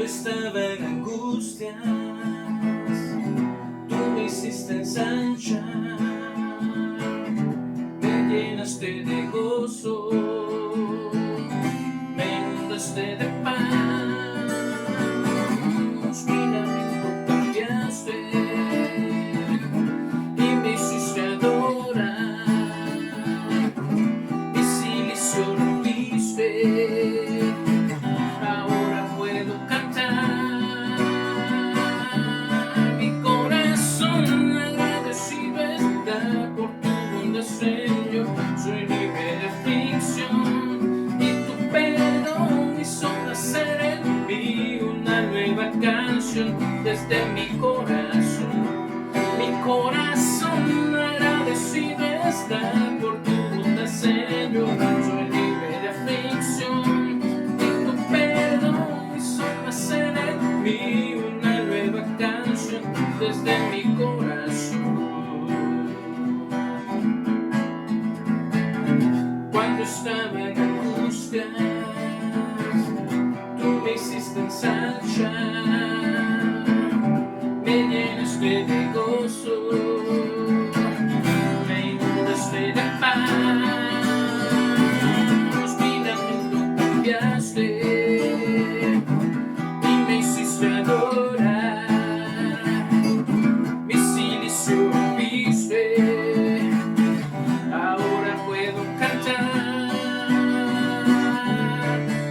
Estaba en angustias, tú me hiciste ensanchar, me llenaste de gozo, me inundaste de paz, mi lamento cambiaste y me hiciste adorar, mi silicio rompiste. Ahora puedo cantar, mi corazón agradecido está por tu bondad, Señor. Soy libre de aflicción y tu perdón hizo nacer en mí una nueva canción desde mi corazón. Mi corazón agradecido está por tu bondad, Señor. Soy libre de aflicción. Una nueva canción desde mi corazón. Cuando estaba en angustias, tú me hiciste ensanchar, me llenaste de gozo, me inundaste de paz, mi lamento cambiaste. Ahora puedo cantar,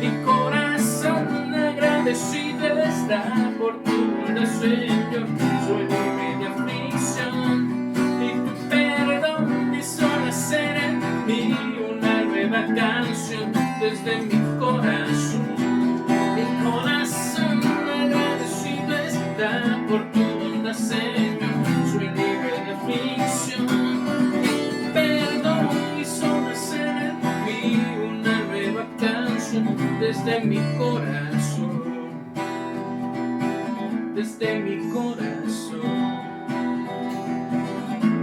mi corazón agradecido está por tu bondad, Señor. Soy libre de aflicción y tu perdón hizo nacer en mí una nueva canción desde mi corazón. Mi corazón agradecido está por tu bondad, Señor. Soy libre de aflicción. Desde mi corazón, desde mi corazón,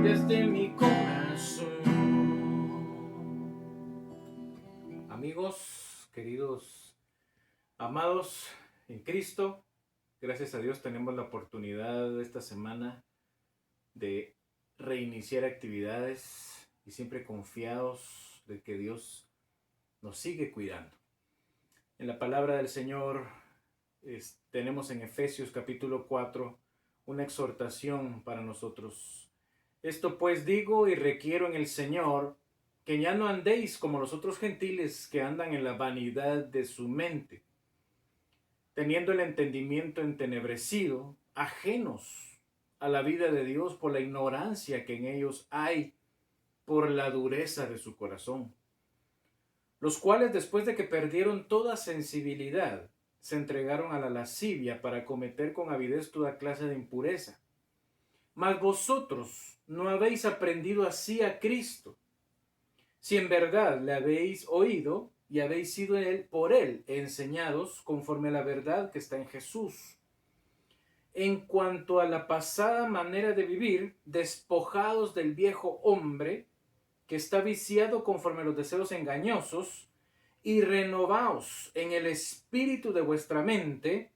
desde mi corazón. Amigos, queridos, amados en Cristo, gracias a Dios tenemos la oportunidad esta semana de reiniciar actividades y siempre confiados de que Dios nos sigue cuidando. En la palabra del Señor tenemos en Efesios capítulo 4 una exhortación para nosotros. Esto pues digo y requiero en el Señor, que ya no andéis como los otros gentiles que andan en la vanidad de su mente, teniendo el entendimiento entenebrecido, ajenos a la vida de Dios por la ignorancia que en ellos hay, por la dureza de su corazón, los cuales después de que perdieron toda sensibilidad, se entregaron a la lascivia para cometer con avidez toda clase de impureza. Mas vosotros no habéis aprendido así a Cristo, si en verdad le habéis oído y habéis sido por él enseñados conforme a la verdad que está en Jesús. En cuanto a la pasada manera de vivir, despojados del viejo hombre, que está viciado conforme a los deseos engañosos, y renovaos en el espíritu de vuestra mente,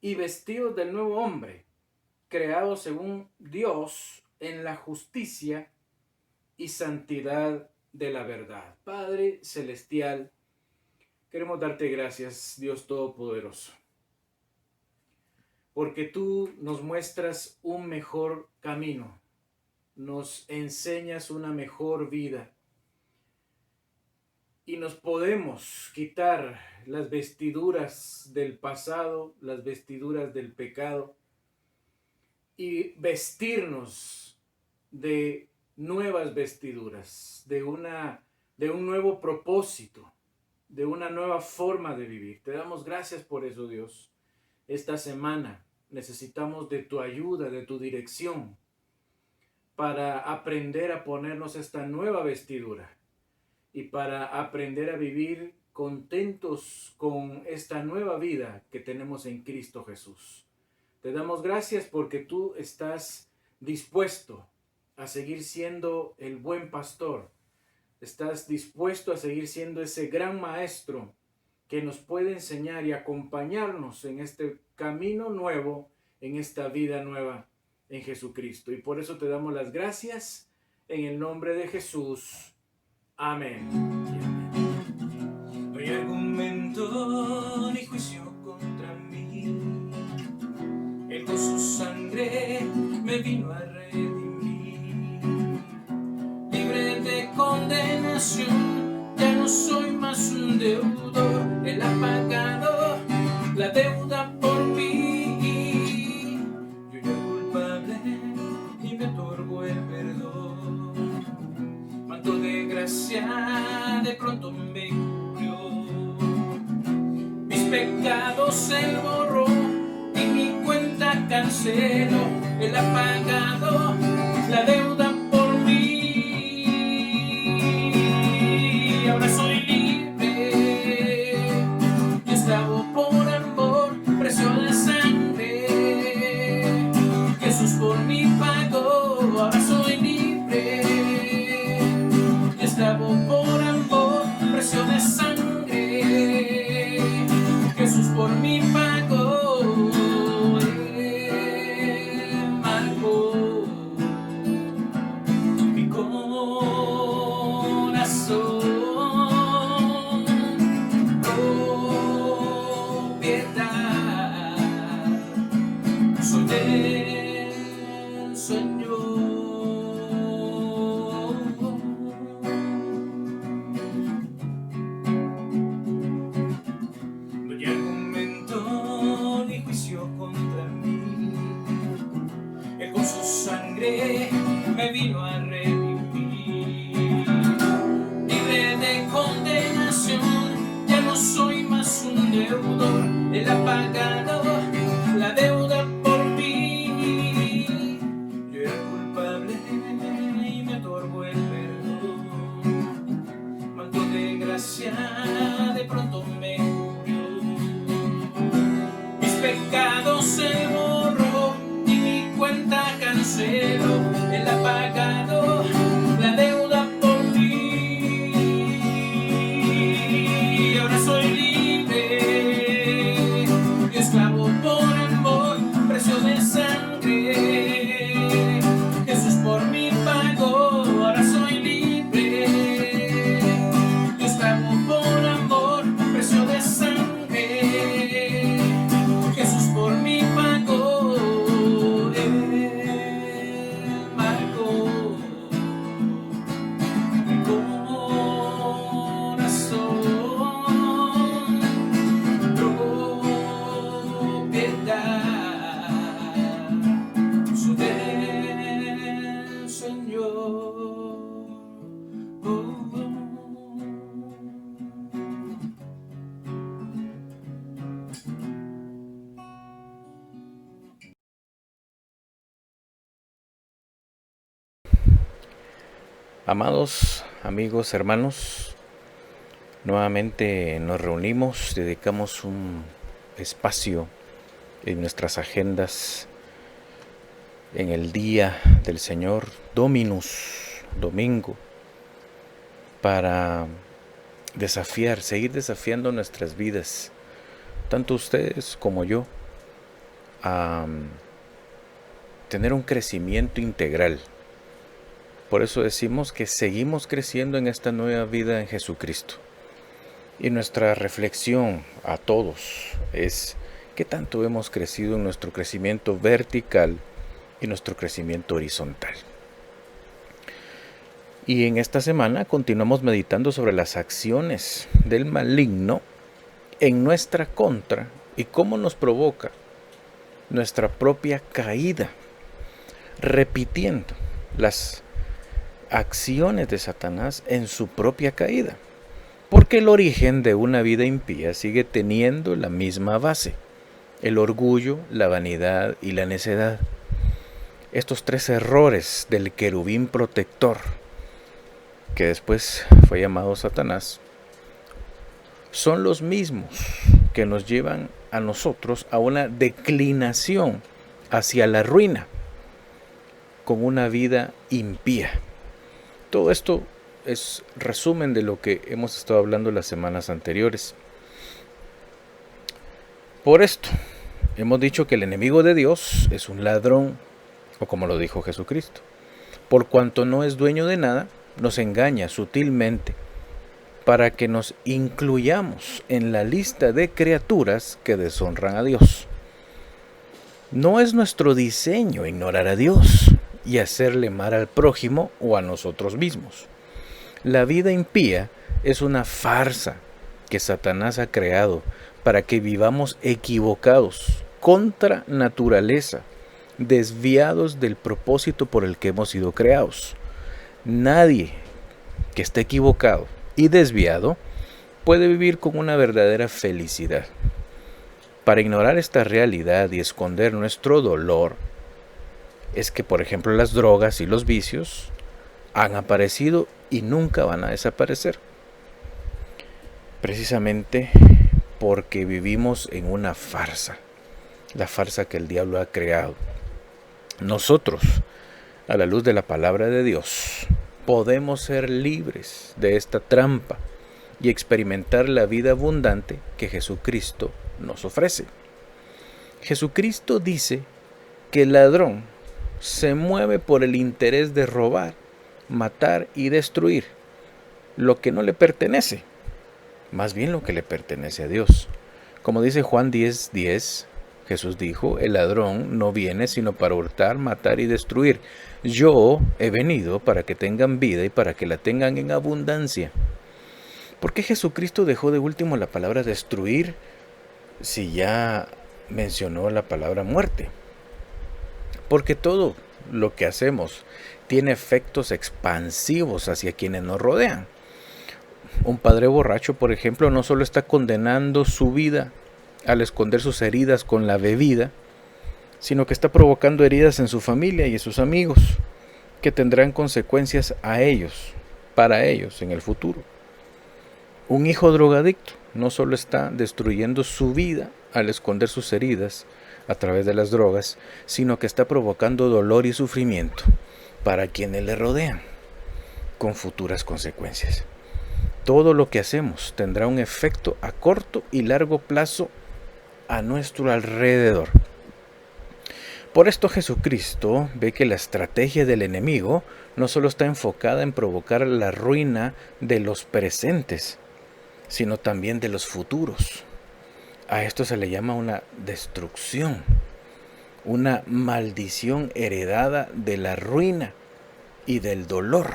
y vestidos del nuevo hombre, creado según Dios en la justicia y santidad de la verdad. Padre celestial, queremos darte gracias, Dios Todopoderoso, porque tú nos muestras un mejor camino, nos enseñas una mejor vida y nos podemos quitar las vestiduras del pasado, las vestiduras del pecado y vestirnos de nuevas vestiduras, de un nuevo propósito, de una nueva forma de vivir. Te damos gracias por eso, Dios. Esta semana necesitamos de tu ayuda, de tu dirección, para aprender a ponernos esta nueva vestidura y para aprender a vivir contentos con esta nueva vida que tenemos en Cristo Jesús. Te damos gracias porque tú estás dispuesto a seguir siendo el buen pastor. Estás dispuesto a seguir siendo ese gran maestro que nos puede enseñar y acompañarnos en este camino nuevo, en esta vida nueva en Jesucristo. Y por eso te damos las gracias en el nombre de Jesús. Amén. No hay argumento ni juicio contra mí. Él con su sangre me vino a redimir. Libre de condenación, ya no soy más un deudor. Él ha pagado la deuda por mí. Yo era culpable y me otorgó el perdón. Manto de gracia de pronto me cubrió. Mis pecados Él borró y mi cuenta canceló. Él ha pagado la deuda por mí. Ahora soy libre, yo esclavo por amor, precio de sangre. Jesús por mí pagó. Ahora soy libre, yo esclavo por amor, precio de sangre. Jesús por mí pagó. Me vino a redimir. Libre de condenación, ya no soy más un deudor. Él ha pagado la deuda por mí. Yo era culpable y me otorgó el perdón. Manto de gracia de pronto me cubrió. Mis pecados se borró y mi cuenta canceló. Él ha pagado la deuda por mí. Ahora soy libre, yo esclavo por amor, precio de sangre. Jesús por mí pagó. Ahora soy libre, yo esclavo por amor, precio de sangre. Jesús por mí pagó. Amados amigos, hermanos, nuevamente nos reunimos, dedicamos un espacio en nuestras agendas en el día del Señor, Dominus, domingo, para seguir desafiando nuestras vidas, tanto ustedes como yo, a tener un crecimiento integral. Por eso decimos que seguimos creciendo en esta nueva vida en Jesucristo. Y nuestra reflexión a todos es qué tanto hemos crecido en nuestro crecimiento vertical y nuestro crecimiento horizontal. Y en esta semana continuamos meditando sobre las acciones del maligno en nuestra contra y cómo nos provoca nuestra propia caída, repitiendo las acciones de Satanás en su propia caída, porque el origen de una vida impía sigue teniendo la misma base: el orgullo, la vanidad y la necedad. Estos tres errores del querubín protector, que después fue llamado Satanás, son los mismos que nos llevan a nosotros a una declinación hacia la ruina, con una vida impía. Todo esto es resumen de lo que hemos estado hablando las semanas anteriores. Por esto, hemos dicho que el enemigo de Dios es un ladrón, o como lo dijo Jesucristo. Por cuanto no es dueño de nada, nos engaña sutilmente para que nos incluyamos en la lista de criaturas que deshonran a Dios. No es nuestro diseño ignorar a Dios y hacerle mal al prójimo o a nosotros mismos. La vida impía es una farsa que Satanás ha creado para que vivamos equivocados, contra naturaleza, desviados del propósito por el que hemos sido creados. Nadie que esté equivocado y desviado puede vivir con una verdadera felicidad. Para ignorar esta realidad y esconder nuestro dolor, es que, por ejemplo, las drogas y los vicios han aparecido y nunca van a desaparecer. Precisamente porque vivimos en una farsa, la farsa que el diablo ha creado. Nosotros, a la luz de la palabra de Dios, podemos ser libres de esta trampa y experimentar la vida abundante que Jesucristo nos ofrece. Jesucristo dice que el ladrón se mueve por el interés de robar, matar y destruir lo que no le pertenece, más bien lo que le pertenece a Dios. Como dice Juan 10:10, Jesús dijo: el ladrón no viene sino para hurtar, matar y destruir. Yo he venido para que tengan vida y para que la tengan en abundancia. ¿Por qué Jesucristo dejó de último la palabra destruir si ya mencionó la palabra muerte? Porque todo lo que hacemos tiene efectos expansivos hacia quienes nos rodean. Un padre borracho, por ejemplo, no solo está condenando su vida al esconder sus heridas con la bebida, sino que está provocando heridas en su familia y en sus amigos, que tendrán consecuencias para ellos en el futuro. Un hijo drogadicto no solo está destruyendo su vida al esconder sus heridas a través de las drogas, sino que está provocando dolor y sufrimiento para quienes le rodean, con futuras consecuencias. Todo lo que hacemos tendrá un efecto a corto y largo plazo a nuestro alrededor. Por esto Jesucristo ve que la estrategia del enemigo no solo está enfocada en provocar la ruina de los presentes, sino también de los futuros. A esto se le llama una destrucción, una maldición heredada de la ruina y del dolor.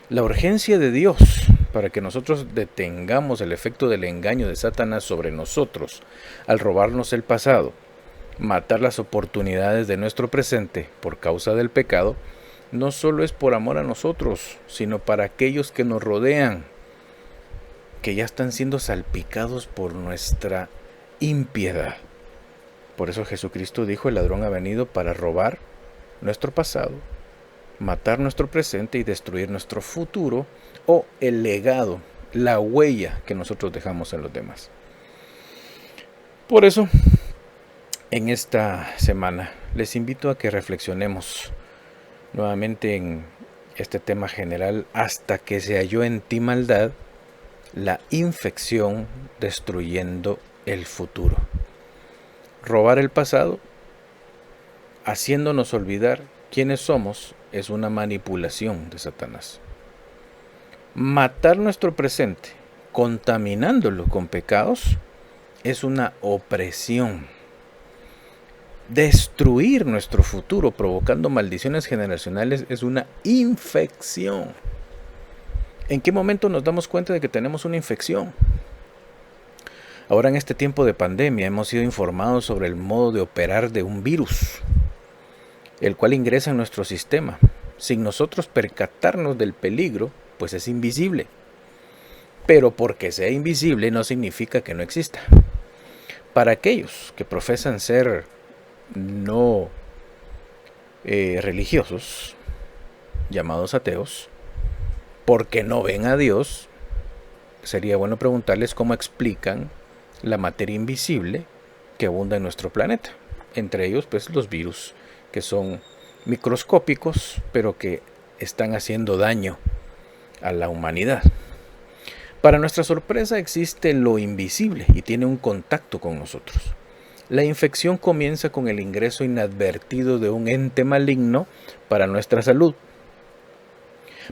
La urgencia de Dios para que nosotros detengamos el efecto del engaño de Satanás sobre nosotros al robarnos el pasado, matar las oportunidades de nuestro presente por causa del pecado, no solo es por amor a nosotros, sino para aquellos que nos rodean, que ya están siendo salpicados por nuestra impiedad. Por eso Jesucristo dijo: el ladrón ha venido para robar nuestro pasado, matar nuestro presente y destruir nuestro futuro, o el legado, la huella que nosotros dejamos en los demás. Por eso, en esta semana les invito a que reflexionemos nuevamente en este tema general: hasta que se halló en ti maldad, la infección destruyendo el futuro. Robar el pasado, haciéndonos olvidar quiénes somos, es una manipulación de Satanás. Matar nuestro presente, contaminándolo con pecados, es una opresión. Destruir nuestro futuro, provocando maldiciones generacionales, es una infección. ¿En qué momento nos damos cuenta de que tenemos una infección? Ahora, en este tiempo de pandemia, hemos sido informados sobre el modo de operar de un virus, el cual ingresa en nuestro sistema, sin nosotros percatarnos del peligro, pues es invisible. Pero porque sea invisible no significa que no exista. Para aquellos que profesan ser no religiosos, llamados ateos, porque no ven a Dios, sería bueno preguntarles cómo explican la materia invisible que abunda en nuestro planeta. Entre ellos, pues, los virus, que son microscópicos, pero que están haciendo daño a la humanidad. Para nuestra sorpresa existe lo invisible y tiene un contacto con nosotros. La infección comienza con el ingreso inadvertido de un ente maligno para nuestra salud.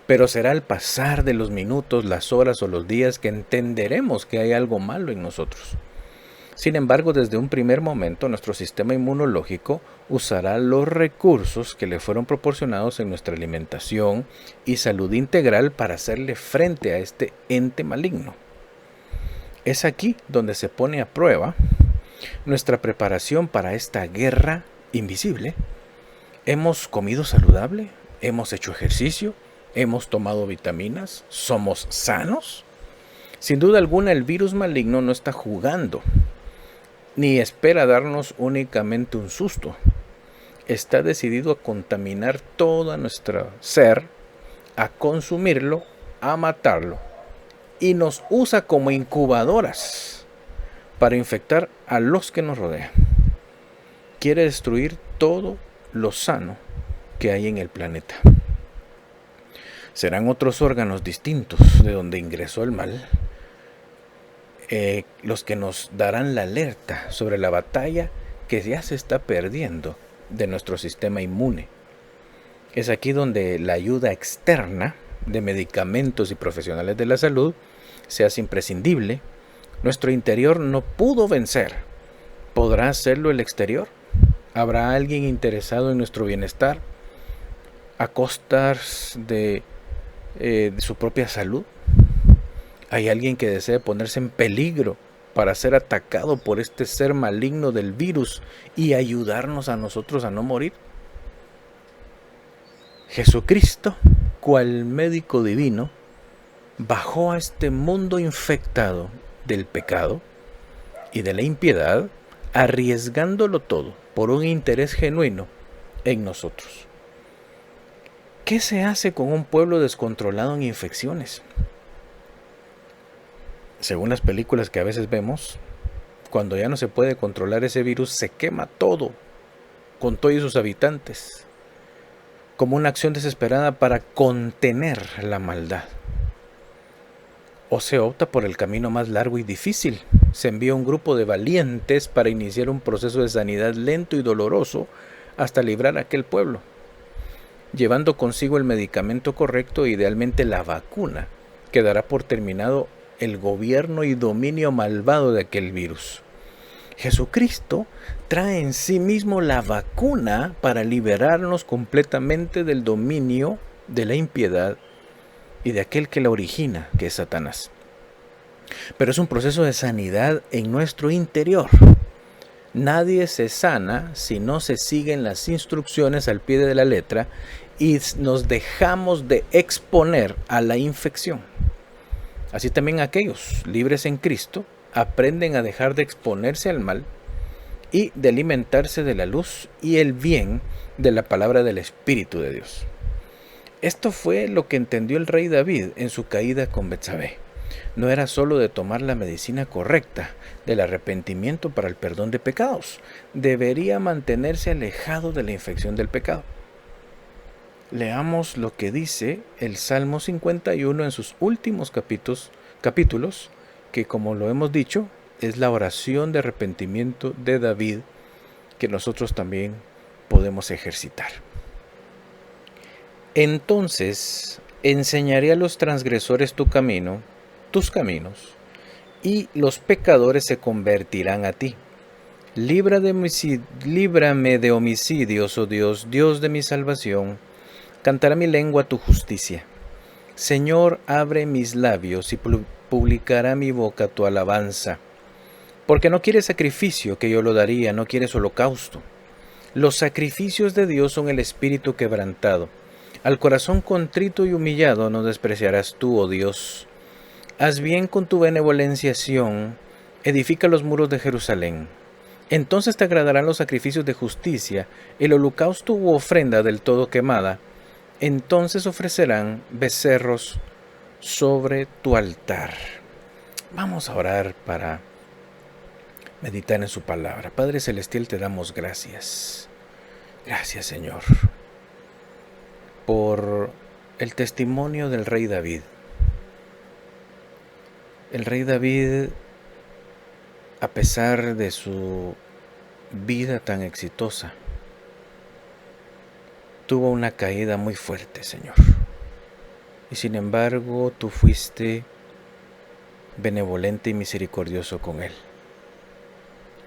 Pero será al pasar de los minutos, las horas o los días que entenderemos que hay algo malo en nosotros. Sin embargo, desde un primer momento, nuestro sistema inmunológico usará los recursos que le fueron proporcionados en nuestra alimentación y salud integral para hacerle frente a este ente maligno. Es aquí donde se pone a prueba nuestra preparación para esta guerra invisible. ¿Hemos comido saludable? ¿Hemos hecho ejercicio? ¿Hemos tomado vitaminas? ¿Somos sanos? Sin duda alguna, el virus maligno no está jugando, ni espera darnos únicamente un susto. Está decidido a contaminar todo nuestro ser, a consumirlo, a matarlo, y nos usa como incubadoras para infectar a los que nos rodean. Quiere destruir todo lo sano que hay en el planeta. Serán otros órganos distintos de donde ingresó el mal, los que nos darán la alerta sobre la batalla que ya se está perdiendo de nuestro sistema inmune. Es aquí donde la ayuda externa de medicamentos y profesionales de la salud se hace imprescindible. Nuestro interior no pudo vencer. ¿Podrá hacerlo el exterior? ¿Habrá alguien interesado en nuestro bienestar a costa de su propia salud? ¿Hay alguien que desee ponerse en peligro para ser atacado por este ser maligno del virus y ayudarnos a nosotros a no morir? Jesucristo, cual médico divino, bajó a este mundo infectado del pecado y de la impiedad, arriesgándolo todo por un interés genuino en nosotros. ¿Qué se hace con un pueblo descontrolado en infecciones? Según las películas que a veces vemos, cuando ya no se puede controlar ese virus, se quema todo, con todos sus habitantes, como una acción desesperada para contener la maldad. O se opta por el camino más largo y difícil. Se envía un grupo de valientes para iniciar un proceso de sanidad lento y doloroso hasta librar a aquel pueblo, llevando consigo el medicamento correcto e idealmente la vacuna que dará por terminado el gobierno y dominio malvado de aquel virus. Jesucristo trae en sí mismo la vacuna para liberarnos completamente del dominio de la impiedad y de aquel que la origina, que es Satanás. Pero es un proceso de sanidad en nuestro interior. Nadie se sana si no se siguen las instrucciones al pie de la letra y nos dejamos de exponer a la infección. Así también aquellos libres en Cristo aprenden a dejar de exponerse al mal y de alimentarse de la luz y el bien de la palabra del Espíritu de Dios. Esto fue lo que entendió el rey David en su caída con Betsabé. No era solo de tomar la medicina correcta del arrepentimiento para el perdón de pecados. Debería mantenerse alejado de la infección del pecado. Leamos lo que dice el Salmo 51 en sus últimos capítulos, que como lo hemos dicho, es la oración de arrepentimiento de David que nosotros también podemos ejercitar. Entonces enseñaré a los transgresores tu camino, tus caminos, y los pecadores se convertirán a ti. Líbrame de homicidios, oh Dios, Dios de mi salvación. Cantará mi lengua tu justicia. Señor, abre mis labios y publicará mi boca tu alabanza. Porque no quieres sacrificio, que yo lo daría, no quieres holocausto. Los sacrificios de Dios son el espíritu quebrantado. Al corazón contrito y humillado no despreciarás tú, oh Dios. Haz bien con tu benevolenciación, edifica los muros de Jerusalén. Entonces te agradarán los sacrificios de justicia, el holocausto u ofrenda del todo quemada. Entonces ofrecerán becerros sobre tu altar. Vamos a orar para meditar en su palabra. Padre Celestial, te damos gracias. Gracias, Señor, por el testimonio del rey David. El rey David, a pesar de su vida tan exitosa, tuvo una caída muy fuerte, Señor. Y sin embargo, tú fuiste benevolente y misericordioso con él.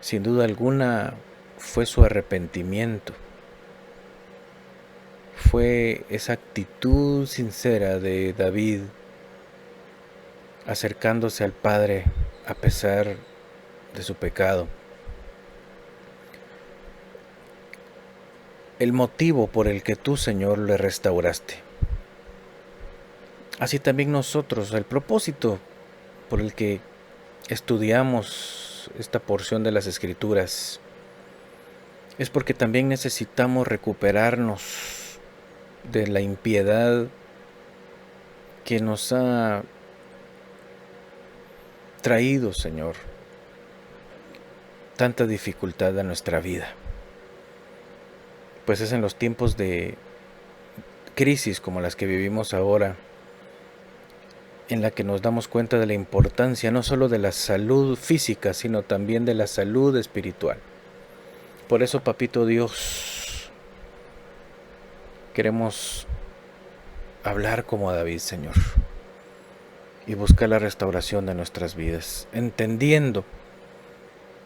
Sin duda alguna, fue su arrepentimiento. Fue esa actitud sincera de David acercándose al Padre a pesar de su pecado. El motivo por el que tú, Señor, le restauraste. Así también nosotros, el propósito por el que estudiamos esta porción de las Escrituras es porque también necesitamos recuperarnos de la impiedad que nos ha traído, Señor, tanta dificultad a nuestra vida. Pues es en los tiempos de crisis como las que vivimos ahora, en la que nos damos cuenta de la importancia no solo de la salud física, sino también de la salud espiritual. Por eso, Papito Dios, queremos hablar como a David, Señor, y buscar la restauración de nuestras vidas, entendiendo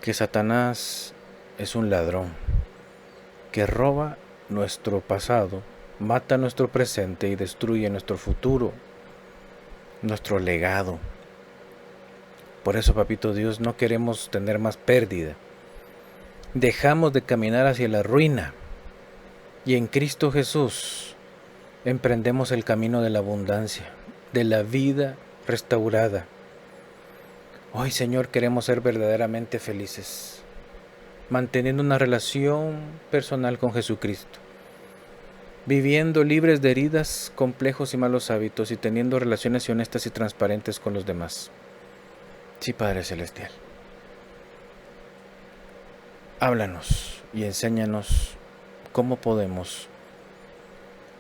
que Satanás es un ladrón que roba nuestro pasado, mata nuestro presente y destruye nuestro futuro, nuestro legado. Por eso, Papito Dios, no queremos tener más pérdida. Dejamos de caminar hacia la ruina y en Cristo Jesús emprendemos el camino de la abundancia, de la vida restaurada. Hoy, Señor, queremos ser verdaderamente felices, manteniendo una relación personal con Jesucristo, viviendo libres de heridas, complejos y malos hábitos y teniendo relaciones honestas y transparentes con los demás. Sí, Padre Celestial. Háblanos y enséñanos cómo podemos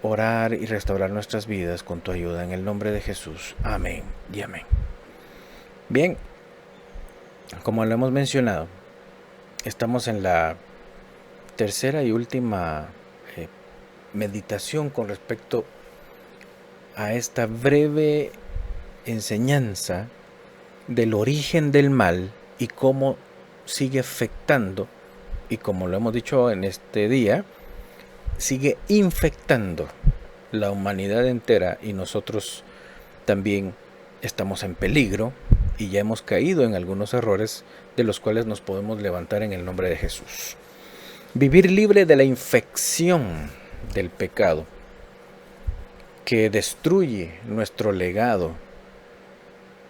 orar y restaurar nuestras vidas con tu ayuda en el nombre de Jesús. Amén y amén. Bien, como lo hemos mencionado, estamos en la tercera y última meditación con respecto a esta breve enseñanza del origen del mal y cómo sigue afectando, y como lo hemos dicho en este día, sigue infectando la humanidad entera, y nosotros también estamos en peligro y ya hemos caído en algunos errores de los cuales nos podemos levantar en el nombre de Jesús. Vivir libre de la infección del pecado que destruye nuestro legado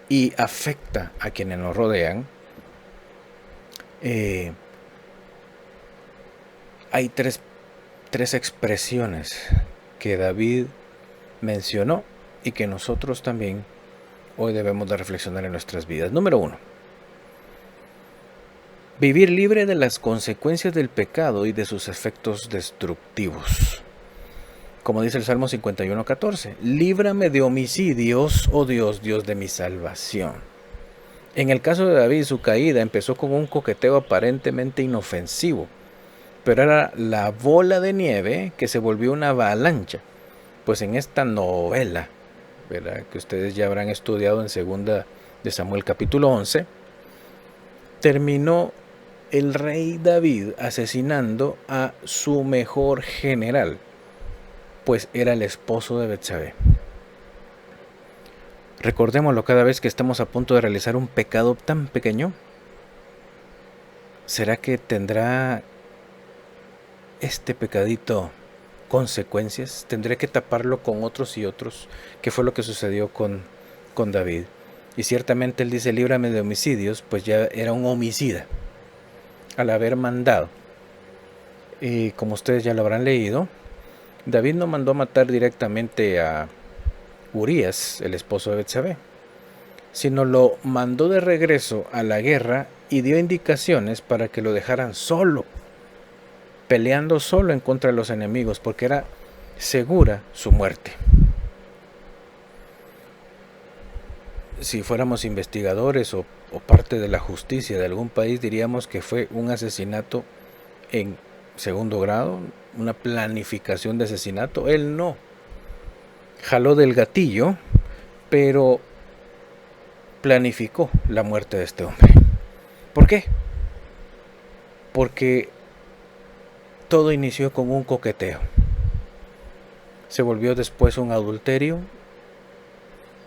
y afecta a quienes nos rodean. Hay tres expresiones que David mencionó y que nosotros también hoy debemos de reflexionar en nuestras vidas. Número 1. Vivir libre de las consecuencias del pecado y de sus efectos destructivos. Como dice el Salmo 51:14, líbrame de homicidios, oh Dios, Dios de mi salvación. En el caso de David, su caída empezó con un coqueteo aparentemente inofensivo, pero era la bola de nieve que se volvió una avalancha. Pues en esta novela, ¿verdad?, que ustedes ya habrán estudiado en 2 de Samuel capítulo 11, terminó el rey David asesinando a su mejor general, pues era el esposo de Betsabé. Recordémoslo cada vez que estamos a punto de realizar un pecado tan pequeño. ¿Será que tendrá este pecadito consecuencias? ¿Tendré que taparlo con otros y otros? ¿Qué fue lo que sucedió con David? Y ciertamente él dice, líbrame de homicidios, pues ya era un homicida al haber mandado. Y como ustedes ya lo habrán leído, David no mandó matar directamente a Urías, el esposo de Betsabé, sino lo mandó de regreso a la guerra y dio indicaciones para que lo dejaran solo, peleando solo en contra de los enemigos, porque era segura su muerte. si fuéramos investigadores o parte de la justicia de algún país, diríamos que fue un asesinato en segundo grado, una planificación de asesinato. Él no jaló del gatillo, pero planificó la muerte de este hombre. ¿Por qué? Porque todo inició con un coqueteo. Se volvió después un adulterio,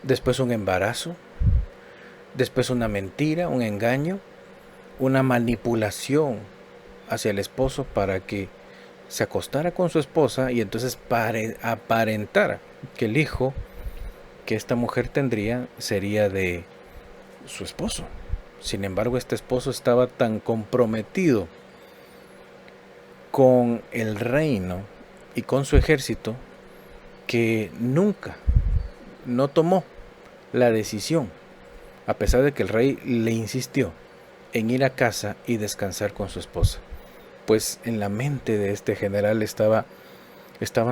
después un embarazo, después una mentira, un engaño, una manipulación hacia el esposo para que se acostara con su esposa y entonces aparentara que el hijo que esta mujer tendría sería de su esposo. Sin embargo, este esposo estaba tan comprometido con el reino y con su ejército que nunca no tomó la decisión, a pesar de que el rey le insistió en ir a casa y descansar con su esposa. Pues en la mente de este general estaban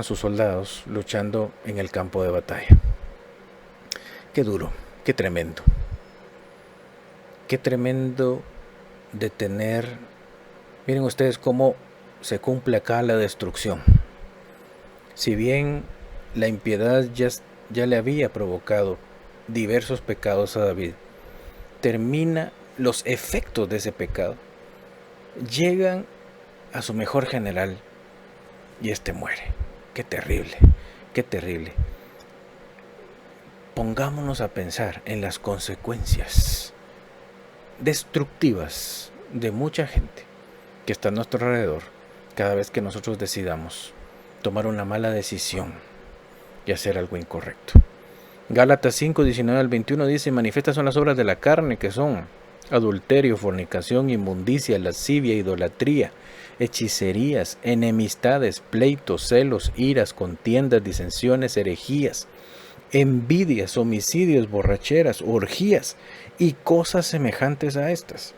sus soldados luchando en el campo de batalla. Qué duro, qué tremendo. Qué tremendo de tener. Miren ustedes cómo se cumple acá la destrucción. Si bien la impiedad ya le había provocado diversos pecados a David, termina los efectos de ese pecado, llegan a su mejor general y este muere. Qué terrible, qué terrible. Pongámonos a pensar en las consecuencias destructivas de mucha gente que está a nuestro alrededor cada vez que nosotros decidamos tomar una mala decisión y hacer algo incorrecto. Gálatas 5, 19 al 21 dice: manifiestas son las obras de la carne, que son adulterio, fornicación, inmundicia, lascivia, idolatría, hechicerías, enemistades, pleitos, celos, iras, contiendas, disensiones, herejías, envidias, homicidios, borracheras, orgías y cosas semejantes a estas.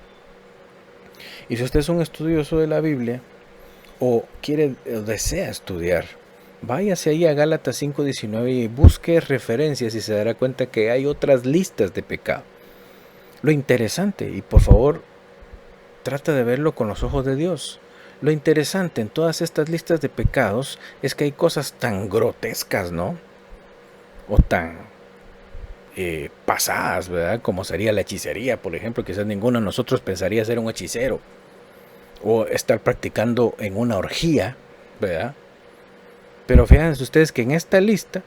Y si usted es un estudioso de la Biblia o desea estudiar, váyase ahí a Gálatas 5:19 y busque referencias y se dará cuenta que hay otras listas de pecado. Lo interesante, y por favor trata de verlo con los ojos de Dios, lo interesante en todas estas listas de pecados es que hay cosas tan grotescas, ¿no? O tan pasadas, ¿verdad? Como sería la hechicería, por ejemplo. Quizás ninguno de nosotros pensaría ser un hechicero o estar practicando en una orgía, ¿verdad? Pero fíjense ustedes que en esta lista,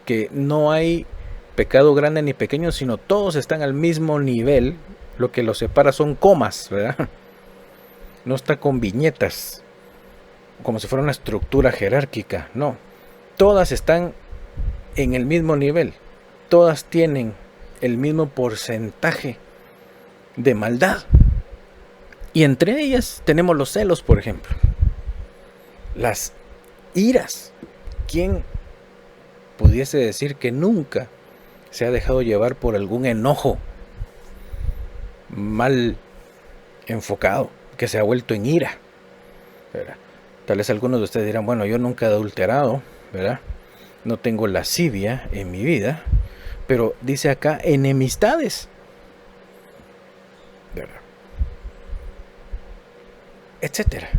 que no hay pecado grande ni pequeño, sino todos están al mismo nivel. Lo que los separa son comas, ¿verdad? No está con viñetas, como si fuera una estructura jerárquica. No, todas están en el mismo nivel. Todas tienen el mismo porcentaje de maldad. Y entre ellas tenemos los celos, por ejemplo. Las iras. ¿Quién pudiese decir que nunca se ha dejado llevar por algún enojo mal enfocado, que se ha vuelto en ira? ¿Verdad? Tal vez algunos de ustedes dirán: bueno, yo nunca he adulterado, ¿verdad? No tengo lascivia en mi vida. Pero dice acá enemistades, ¿verdad? Etcétera.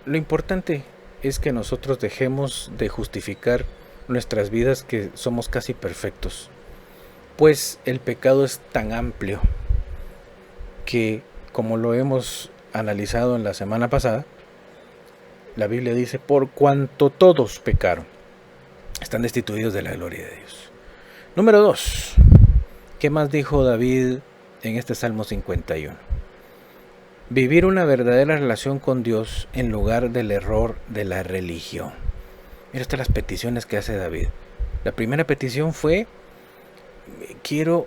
Lo importante es que nosotros dejemos de justificar nuestras vidas que somos casi perfectos, pues el pecado es tan amplio que, como lo hemos analizado en la semana pasada, la Biblia dice: por cuanto todos pecaron, están destituidos de la gloria de Dios. Número 2. ¿Qué más dijo David en este Salmo 51? Vivir una verdadera relación con Dios en lugar del error de la religión. Mira estas las peticiones que hace David. La primera petición fue: quiero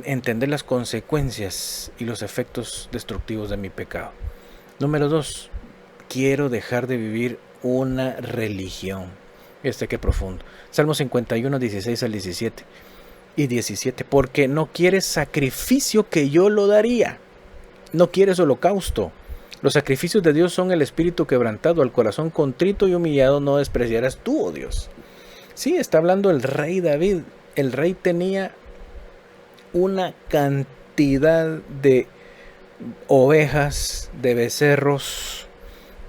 entender las consecuencias y los efectos destructivos de mi pecado. Número 2. Quiero dejar de vivir una religión. Qué profundo. Salmo 51, 16 al 17 y 17. Porque no quieres sacrificio que yo lo daría. No quieres holocausto. Los sacrificios de Dios son el espíritu quebrantado, al corazón contrito y humillado no despreciarás tú, oh Dios. Sí, está hablando el rey David. El rey tenía una cantidad de ovejas, de becerros,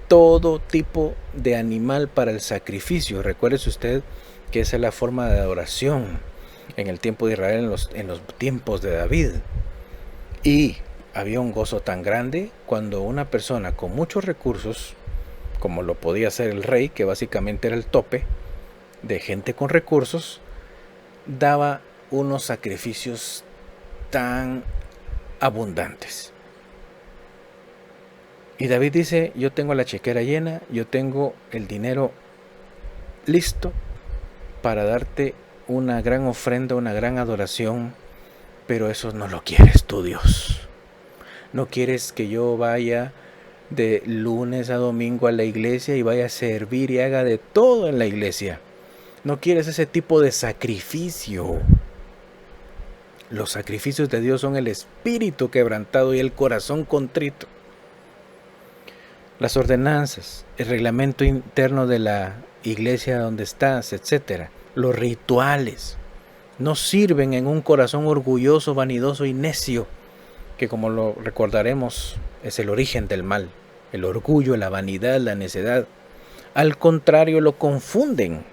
todo tipo de animal para el sacrificio. Recuérdese usted que esa es la forma de adoración en el tiempo de Israel, en los tiempos de David. Y había un gozo tan grande cuando una persona con muchos recursos, como lo podía ser el rey, que básicamente era el tope de gente con recursos, daba unos sacrificios tan abundantes. Y David dice, yo tengo la chequera llena, yo tengo el dinero listo para darte una gran ofrenda, una gran adoración, pero eso no lo quieres tú, Dios. No quieres que yo vaya de lunes a domingo a la iglesia y vaya a servir y haga de todo en la iglesia. No quieres ese tipo de sacrificio. Los sacrificios de Dios son el espíritu quebrantado y el corazón contrito. Las ordenanzas, el reglamento interno de la iglesia donde estás, etc. Los rituales no sirven en un corazón orgulloso, vanidoso y necio, que como lo recordaremos es el origen del mal. El orgullo, la vanidad, la necedad. Al contrario, lo confunden.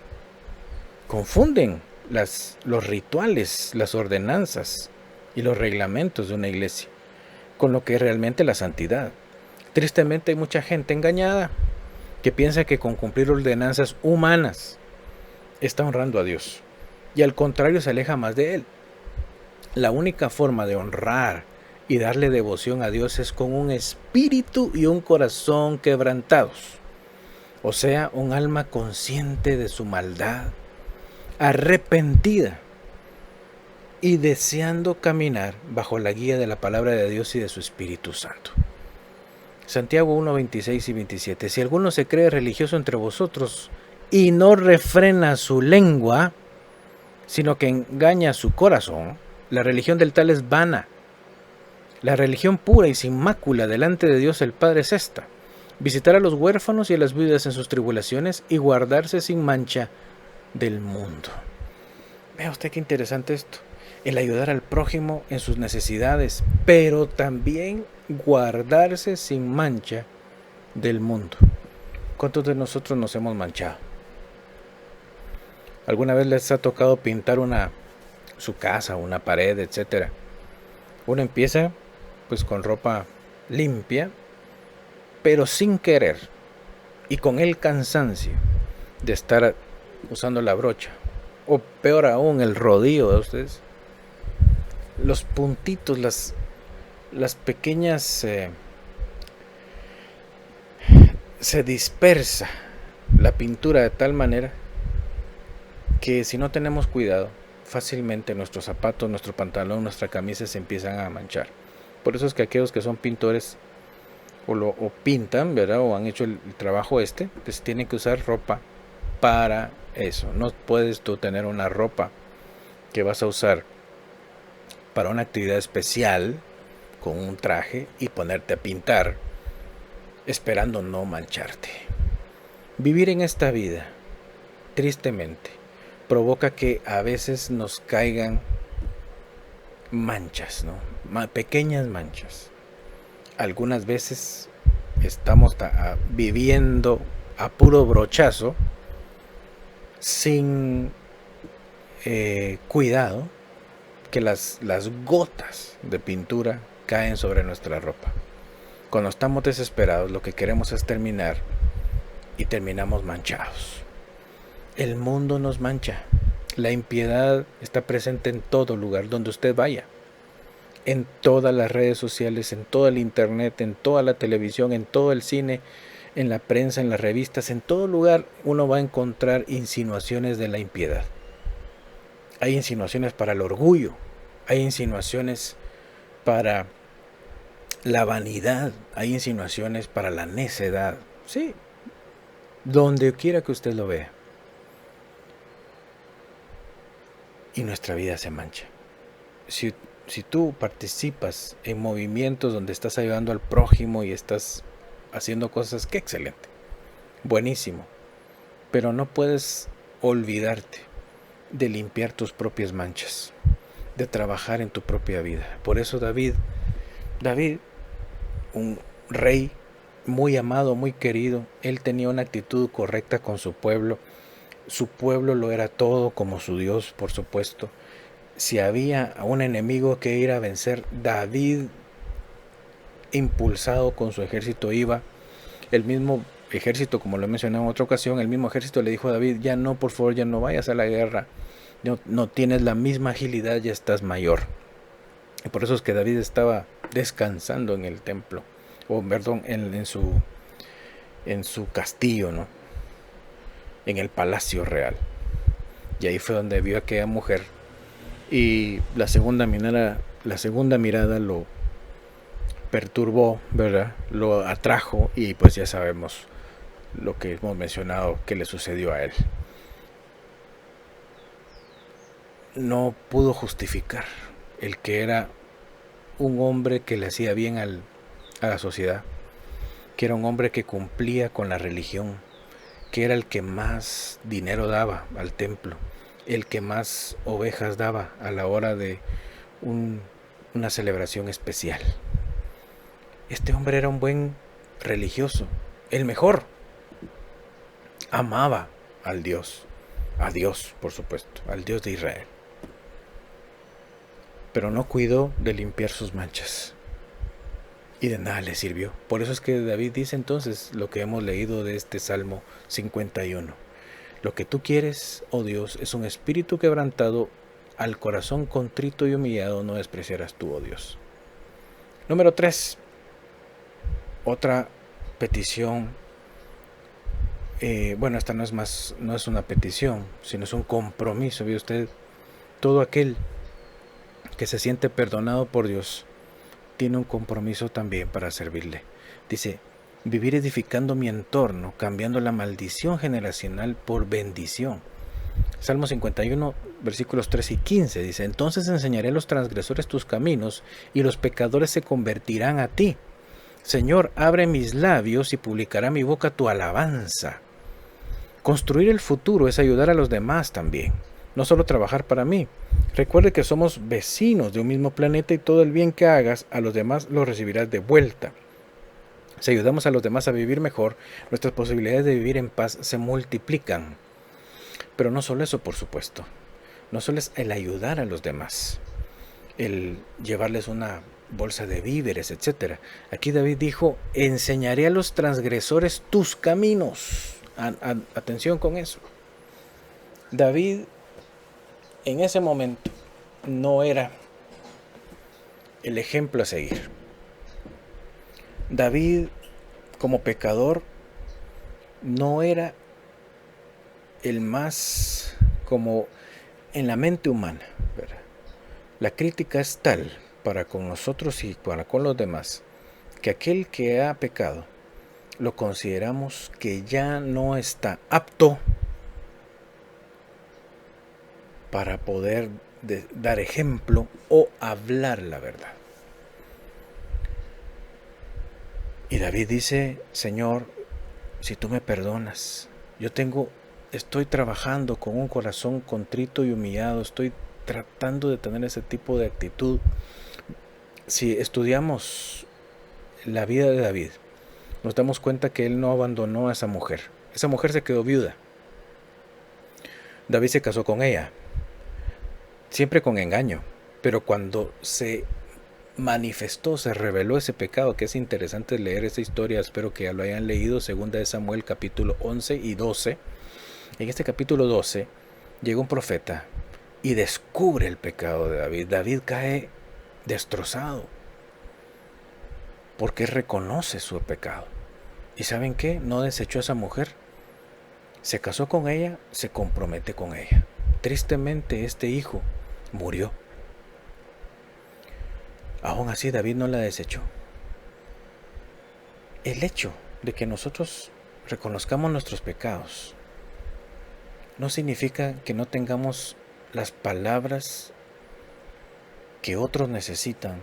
Confunden los rituales, las ordenanzas y los reglamentos de una iglesia con lo que es realmente la santidad. Tristemente hay mucha gente engañada que piensa que con cumplir ordenanzas humanas está honrando a Dios y al contrario se aleja más de Él. La única forma de honrar y darle devoción a Dios es con un espíritu y un corazón quebrantados, o sea, un alma consciente de su maldad, arrepentida y deseando caminar bajo la guía de la palabra de Dios y de su Espíritu Santo. Santiago 1, 26 y 27. Si alguno se cree religioso entre vosotros y no refrena su lengua, sino que engaña su corazón, la religión del tal es vana. La religión pura y sin mácula delante de Dios el Padre es esta: visitar a los huérfanos y a las viudas en sus tribulaciones y guardarse sin mancha del mundo. Vea usted qué interesante esto. El ayudar al prójimo en sus necesidades, pero también guardarse sin mancha del mundo. ¿Cuántos de nosotros nos hemos manchado? ¿Alguna vez les ha tocado pintar su casa, una pared, etcétera? Uno empieza pues con ropa limpia, pero sin querer y con el cansancio de estar usando la brocha, o peor aún el rodillo de ustedes, los puntitos, las pequeñas se dispersa la pintura de tal manera que si no tenemos cuidado, fácilmente nuestros zapatos, nuestro pantalón, nuestra camisa se empiezan a manchar. Por eso es que aquellos que son pintores o pintan, ¿verdad? O han hecho el trabajo pues tienen que usar ropa para eso. No puedes tú tener una ropa que vas a usar para una actividad especial con un traje y ponerte a pintar esperando no mancharte. Vivir en esta vida, tristemente, provoca que a veces nos caigan manchas, ¿no? Pequeñas manchas. Algunas veces estamos viviendo a puro brochazo, sin cuidado, que las gotas de pintura caen sobre nuestra ropa. Cuando estamos desesperados, lo que queremos es terminar y terminamos manchados. El mundo nos mancha. La impiedad está presente en todo lugar donde usted vaya, en todas las redes sociales, en todo el internet, en toda la televisión, en todo el cine, en la prensa, en las revistas, en todo lugar uno va a encontrar insinuaciones de la impiedad. Hay insinuaciones para el orgullo, hay insinuaciones para la vanidad, hay insinuaciones para la necedad. Sí, donde quiera que usted lo vea. Y nuestra vida se mancha. Si tú participas en movimientos donde estás ayudando al prójimo y estás haciendo cosas, qué excelente, buenísimo, pero no puedes olvidarte de limpiar tus propias manchas, de trabajar en tu propia vida. Por eso David, un rey muy amado, muy querido, él tenía una actitud correcta con su pueblo. Su pueblo lo era todo, como su Dios, por supuesto. Si había un enemigo que ir a vencer, David, impulsado con su ejército, iba. El mismo ejército, como lo he mencionado en otra ocasión, el mismo ejército le dijo a David: ya no, por favor, ya no vayas a la guerra, no tienes la misma agilidad, ya estás mayor. Y por eso es que David estaba descansando en el templo, o perdón, en su castillo, ¿no? En el palacio real. Y ahí fue donde vio a aquella mujer, y la segunda mirada lo perturbó, ¿verdad? Lo atrajo, y pues ya sabemos lo que hemos mencionado que le sucedió a él. No pudo justificar el que era un hombre que le hacía bien a la sociedad, que era un hombre que cumplía con la religión, que era el que más dinero daba al templo, el que más ovejas daba a la hora de una celebración especial. Este hombre era un buen religioso, el mejor. Amaba a Dios, por supuesto, al Dios de Israel. Pero no cuidó de limpiar sus manchas, y de nada le sirvió. Por eso es que David dice entonces lo que hemos leído de este Salmo 51. Lo que tú quieres, oh Dios, es un espíritu quebrantado, al corazón contrito y humillado no despreciarás tú, oh Dios. Número 3. Otra petición. Esta no es una petición, sino es un compromiso. ¿Ve usted? Todo aquel que se siente perdonado por Dios tiene un compromiso también para servirle. Dice: vivir edificando mi entorno, cambiando la maldición generacional por bendición. Salmo 51, versículos 3 y 15 dice: entonces enseñaré a los transgresores tus caminos, y los pecadores se convertirán a ti. Señor, abre mis labios, y publicará mi boca tu alabanza. Construir el futuro es ayudar a los demás también, no solo trabajar para mí. Recuerde que somos vecinos de un mismo planeta, y todo el bien que hagas a los demás lo recibirás de vuelta. Si ayudamos a los demás a vivir mejor, nuestras posibilidades de vivir en paz se multiplican. Pero no solo eso, por supuesto. No solo es el ayudar a los demás, el llevarles una bolsa de víveres, etc. Aquí David dijo: enseñaré a los transgresores tus caminos. Atención con eso. David en ese momento no era el ejemplo a seguir. David, como pecador, no era el más, como en la mente humana, ¿verdad? La crítica es tal para con nosotros y para con los demás, que aquel que ha pecado lo consideramos que ya no está apto para poder dar ejemplo o hablar la verdad. Y David dice: Señor, si tú me perdonas, estoy trabajando con un corazón contrito y humillado, estoy tratando de tener ese tipo de actitud. Si estudiamos la vida de David, nos damos cuenta que él no abandonó a esa mujer. Esa mujer se quedó viuda. David se casó con ella, siempre con engaño, pero cuando se manifestó, se reveló ese pecado, que es interesante leer esa historia, espero que ya lo hayan leído, 2 Samuel capítulo 11 y 12. En este capítulo 12 llega un profeta y descubre el pecado de David. David cae destrozado porque reconoce su pecado. ¿Y saben qué? No desechó a esa mujer, se casó con ella, se compromete con ella. Tristemente este hijo murió. Aún así David no la desechó. El hecho de que nosotros reconozcamos nuestros pecados no significa que no tengamos las palabras que otros necesitan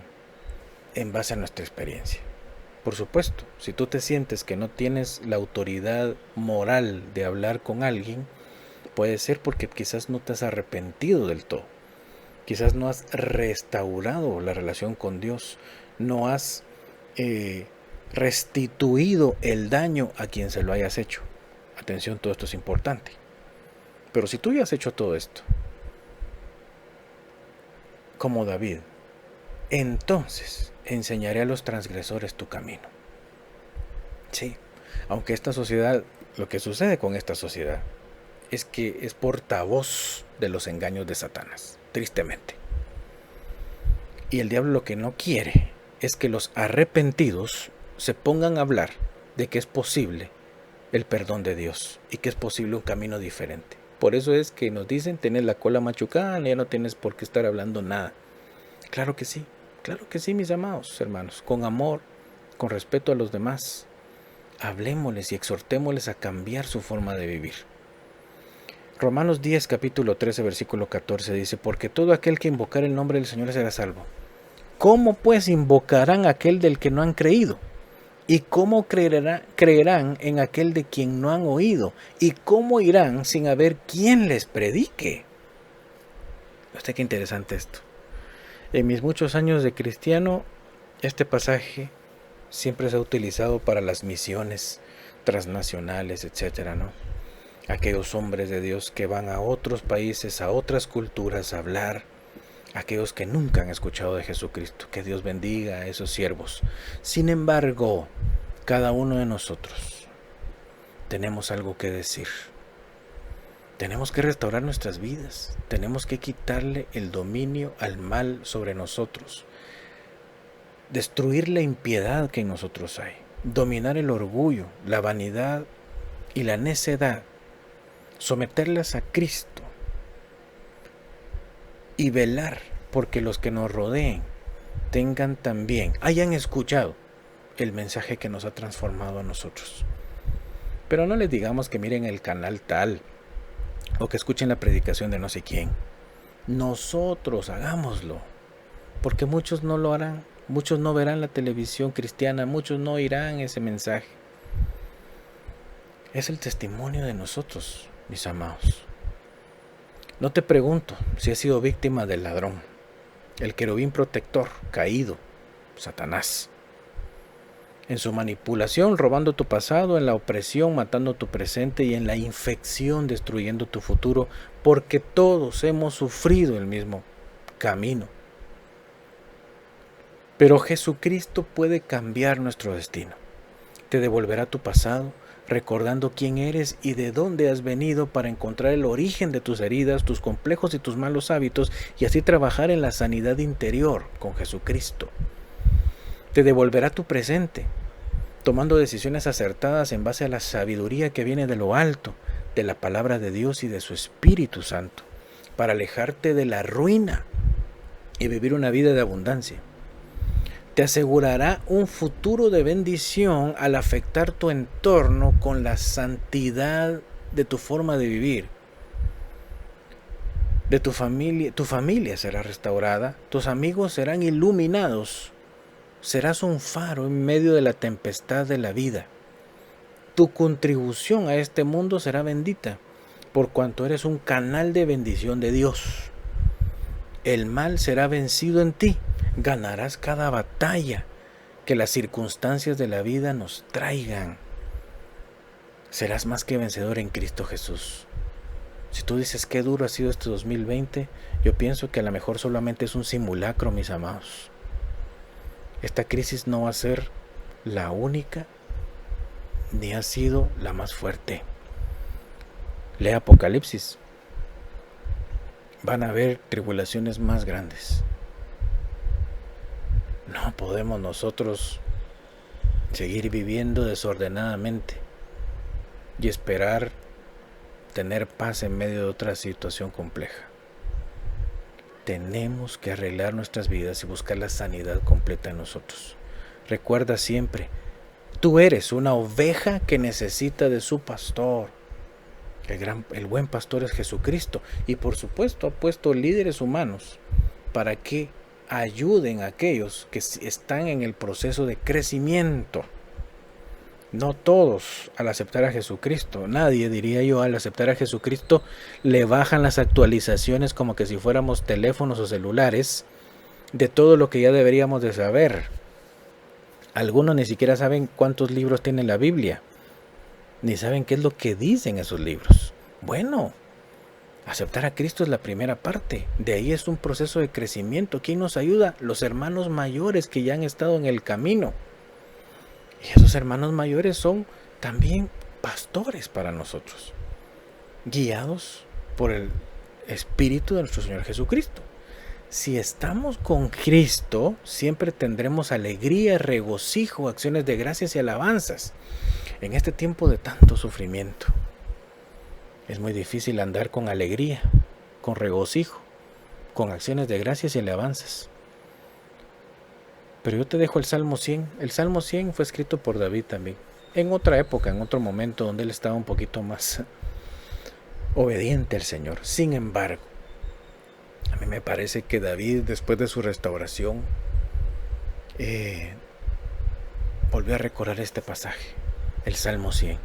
en base a nuestra experiencia. Por supuesto, si tú te sientes que no tienes la autoridad moral de hablar con alguien, puede ser porque quizás no te has arrepentido del todo. Quizás no has restaurado la relación con Dios, no has restituido el daño a quien se lo hayas hecho. Atención, todo esto es importante. Pero si tú ya has hecho todo esto, como David, entonces enseñaré a los transgresores tu camino. Sí, aunque esta sociedad, lo que sucede con esta sociedad es que es portavoz de los engaños de Satanás, tristemente. Y el diablo lo que no quiere es que los arrepentidos se pongan a hablar de que es posible el perdón de Dios y que es posible un camino diferente. Por eso es que nos dicen, tenés la cola machucada, ya no tienes por qué estar hablando nada. Claro que sí, mis amados hermanos, con amor, con respeto a los demás. Hablémosles y exhortémosles a cambiar su forma de vivir. Romanos 10, capítulo 13, versículo 14 dice, porque todo aquel que invocar el nombre del Señor será salvo. ¿Cómo pues invocarán a aquel del que no han creído? ¿Y cómo creerán en aquel de quien no han oído? ¿Y cómo irán sin haber quien les predique? Hostia, qué interesante esto. En mis muchos años de cristiano, este pasaje siempre se ha utilizado para las misiones transnacionales, etcétera, ¿no? Aquellos hombres de Dios que van a otros países, a otras culturas a hablar, aquellos que nunca han escuchado de Jesucristo. Que Dios bendiga a esos siervos. Sin embargo, cada uno de nosotros tenemos algo que decir. Tenemos que restaurar nuestras vidas. Tenemos que quitarle el dominio al mal sobre nosotros. Destruir la impiedad que en nosotros hay. Dominar el orgullo, la vanidad y la necedad. Someterlas a Cristo. Y velar porque los que nos rodeen hayan escuchado el mensaje que nos ha transformado a nosotros. Pero no les digamos que miren el canal tal o que escuchen la predicación de no sé quién. Nosotros hagámoslo, porque muchos no lo harán, muchos no verán la televisión cristiana, muchos no oirán ese mensaje. Es el testimonio de nosotros, mis amados. No te pregunto si has sido víctima del ladrón, el querubín protector, caído, Satanás. En su manipulación, robando tu pasado, en la opresión, matando tu presente y en la infección, destruyendo tu futuro, porque todos hemos sufrido el mismo camino. Pero Jesucristo puede cambiar nuestro destino. Te devolverá tu pasado, recordando quién eres y de dónde has venido para encontrar el origen de tus heridas, tus complejos y tus malos hábitos y así trabajar en la sanidad interior con Jesucristo. Te devolverá tu presente, tomando decisiones acertadas en base a la sabiduría que viene de lo alto, de la palabra de Dios y de su Espíritu Santo, para alejarte de la ruina y vivir una vida de abundancia. Te asegurará un futuro de bendición al afectar tu entorno con la santidad de tu forma de vivir. De tu familia será restaurada, tus amigos serán iluminados, serás un faro en medio de la tempestad de la vida. Tu contribución a este mundo será bendita, por cuanto eres un canal de bendición de Dios. El mal será vencido en ti. Ganarás cada batalla que las circunstancias de la vida nos traigan. Serás más que vencedor en Cristo Jesús. Si tú dices qué duro ha sido este 2020, yo pienso que a lo mejor solamente es un simulacro, mis amados. Esta crisis no va a ser la única, ni ha sido la más fuerte. Lee Apocalipsis. Van a haber tribulaciones más grandes. No podemos nosotros seguir viviendo desordenadamente y esperar tener paz en medio de otra situación compleja. Tenemos que arreglar nuestras vidas y buscar la sanidad completa en nosotros. Recuerda siempre, tú eres una oveja que necesita de su pastor. El buen pastor es Jesucristo y por supuesto ha puesto líderes humanos para que ayuden a aquellos que están en el proceso de crecimiento. No todos al aceptar a Jesucristo, nadie, diría yo, al aceptar a Jesucristo le bajan las actualizaciones como que si fuéramos teléfonos o celulares de todo lo que ya deberíamos de saber. Algunos ni siquiera saben cuántos libros tiene la Biblia, ni saben qué es lo que dicen esos libros. Bueno, aceptar a Cristo es la primera parte, de ahí es un proceso de crecimiento. ¿Quién nos ayuda? Los hermanos mayores que ya han estado en el camino. Y esos hermanos mayores son también pastores para nosotros, guiados por el Espíritu de nuestro Señor Jesucristo. Si estamos con Cristo, siempre tendremos alegría, regocijo, acciones de gracias y alabanzas. En este tiempo de tanto sufrimiento, es muy difícil andar con alegría, con regocijo, con acciones de gracias y alabanzas. Pero yo te dejo el Salmo 100. El Salmo 100 fue escrito por David también, en otra época, en otro momento donde él estaba un poquito más obediente al Señor. Sin embargo, a mí me parece que David, después de su restauración, volvió a recordar este pasaje, el Salmo 100.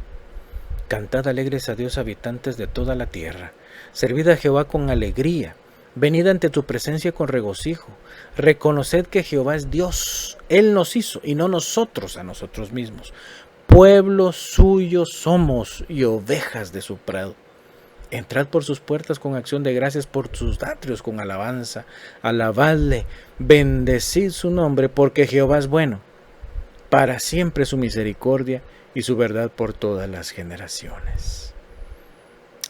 Cantad alegres a Dios, habitantes de toda la tierra. Servid a Jehová con alegría. Venid ante tu presencia con regocijo. Reconoced que Jehová es Dios. Él nos hizo y no nosotros a nosotros mismos. Pueblo suyo somos y ovejas de su prado. Entrad por sus puertas con acción de gracias, por sus atrios con alabanza. Alabadle, bendecid su nombre, porque Jehová es bueno. Para siempre su misericordia y su verdad por todas las generaciones.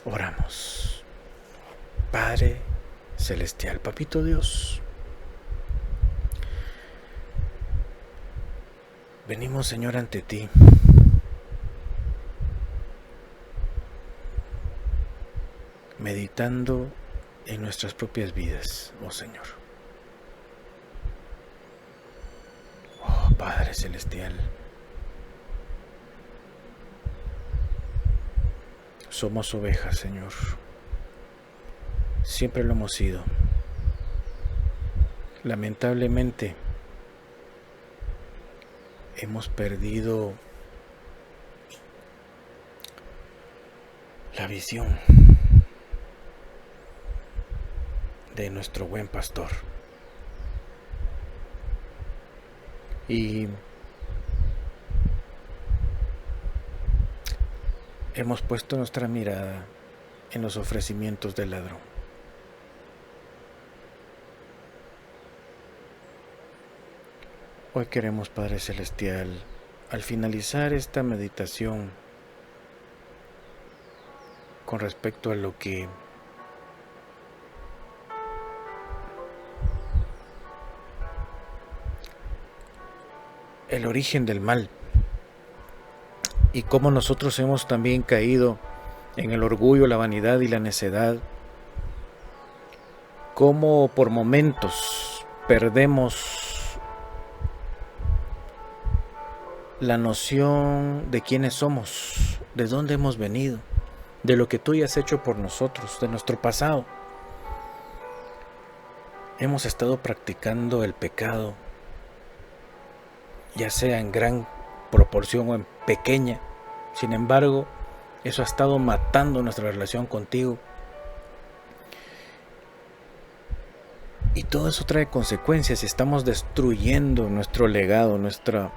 Oramos. Padre Celestial, Papito Dios, venimos, Señor, ante ti, meditando en nuestras propias vidas, oh Señor. Oh Padre Celestial, somos ovejas, Señor. Siempre lo hemos sido. Lamentablemente, hemos perdido la visión de nuestro buen pastor. Y hemos puesto nuestra mirada en los ofrecimientos del ladrón. Hoy queremos, Padre Celestial, al finalizar esta meditación con respecto a lo que el origen del mal y cómo nosotros hemos también caído en el orgullo, la vanidad y la necedad, cómo por momentos perdemos la noción de quiénes somos, de dónde hemos venido, de lo que tú ya has hecho por nosotros, de nuestro pasado. Hemos estado practicando el pecado, ya sea en gran proporción o en pequeña. Sin embargo, eso ha estado matando nuestra relación contigo. Y todo eso trae consecuencias y estamos destruyendo nuestro legado, nuestro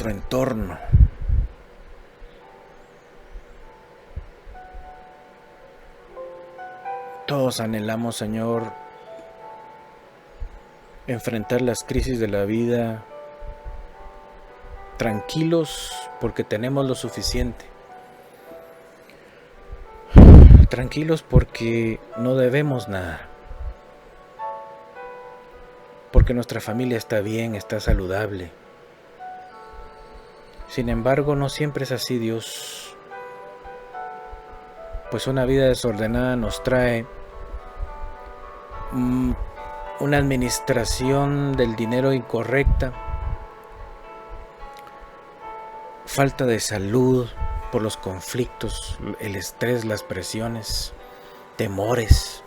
entorno. Todos anhelamos, Señor, enfrentar las crisis de la vida tranquilos porque tenemos lo suficiente. Tranquilos porque no debemos nada. Porque nuestra familia está bien, está saludable. Sin embargo, no siempre es así, Dios. Pues una vida desordenada nos trae una administración del dinero incorrecta, falta de salud por los conflictos, el estrés, las presiones, temores,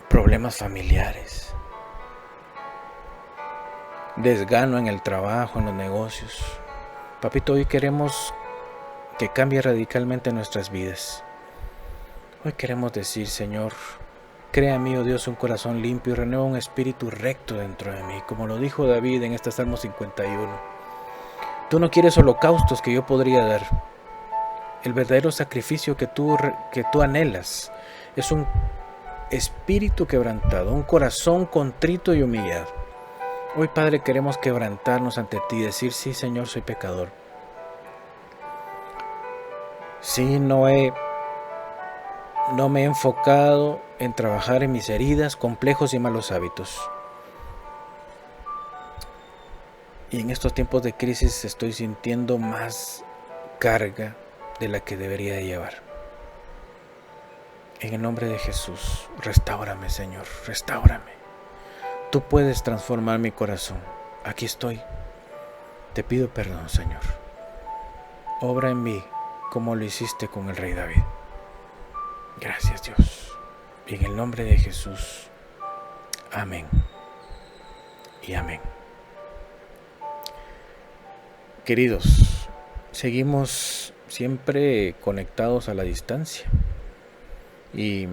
problemas familiares. desgano en el trabajo, en los negocios. Papito, hoy queremos que cambie radicalmente nuestras vidas. Hoy queremos decir, Señor, crea en mí, oh Dios, un corazón limpio y renueva un espíritu recto dentro de mí, como lo dijo David en este Salmo 51. Tú no quieres holocaustos que yo podría dar. El verdadero sacrificio que tú anhelas es un espíritu quebrantado, un corazón contrito y humillado. Hoy, Padre, queremos quebrantarnos ante ti y decir, sí, Señor, soy pecador. Sí, no me he enfocado en trabajar en mis heridas, complejos y malos hábitos. Y en estos tiempos de crisis estoy sintiendo más carga de la que debería de llevar. En el nombre de Jesús, restáurame, Señor, restáurame. Tú puedes transformar mi corazón. Aquí estoy. Te pido perdón, Señor. Obra en mí como lo hiciste con el rey David. Gracias, Dios. Y en el nombre de Jesús. Amén. Y amén. Queridos, seguimos siempre conectados a la distancia. Y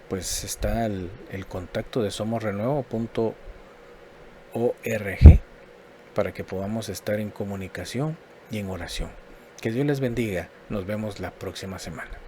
pues está el contacto de somosrenuevo.org para que podamos estar en comunicación y en oración. Que Dios les bendiga. Nos vemos la próxima semana.